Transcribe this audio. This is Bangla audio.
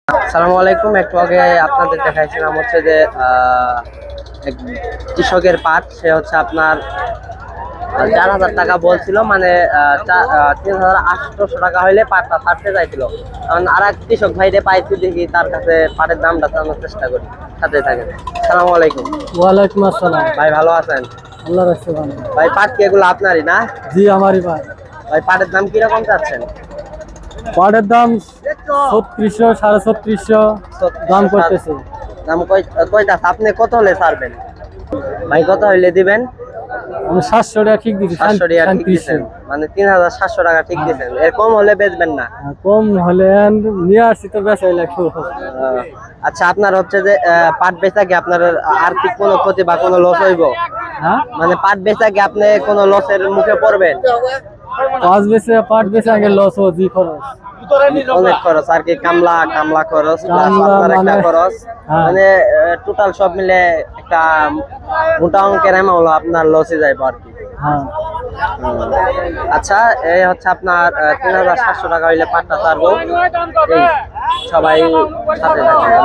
আসসালামু আলাইকুম। একটু আগে আপনাদের দেখাইছিলাম হচ্ছে যে এক কৃষকের পাট, সে হচ্ছে আপনার 4,000 টাকা বলছিল, মানে 3,800 টাকা হইলে পাটটা ছাড়তে চাইছিল। কারণ আর এক কৃষক ভাইরে পাইছি, দেখি তার কাছে পাটের দামটা জানার চেষ্টা করি। সাথে থাকেন। আসসালামু আলাইকুম। ওয়ালাইকুম আসসালাম। ভাই ভালো আছেন? আল্লাহ রাখছে ভালো। ভাই পাট কি এগুলো আপনারই না? জি আমারই ভাই। ভাই পাটের দাম কিরকম চাচ্ছেন? পাটের দাম 3600 3650 দাম করতেছে। দাম কয়টা আপনি কত হলে ছাড়বেন? ভাই কত হইলে দিবেন? আমি 700 টাকা ঠিক দিচ্ছি। 700 টাকা ঠিক দিচ্ছেন, মানে 3,700 টাকা ঠিক দিচ্ছেন। এর কম হলে বেচবেন না? কম হলে নিয়ে আসছি তো বেচাই লাগবে। আচ্ছা, আপনার হচ্ছে যে পাট বেচা কি আপনার আর্থিক কোনো ক্ষতি বা কোনো লস হইব? হ্যাঁ, মানে পাট বেচা কি আপনি কোনো লসের মুখে পড়বেন? পাট বেচে আগে লস ও জি খরচ অনেক খরচ আর কি, কামলা কামলা খরচ প্লাস আপনার একটা খরচ, হ্যাঁ। মানে টোটাল সব মিলে একটা মোটা অঙ্কের অ্যামাউন্ট আপনার লসে যাইব আর কি। হ্যাঁ। আচ্ছা, এই হচ্ছে আপনার 3,700 টাকা হইলে পাটটা ছাড়বো। এই সবাই সাথে থাকবেন।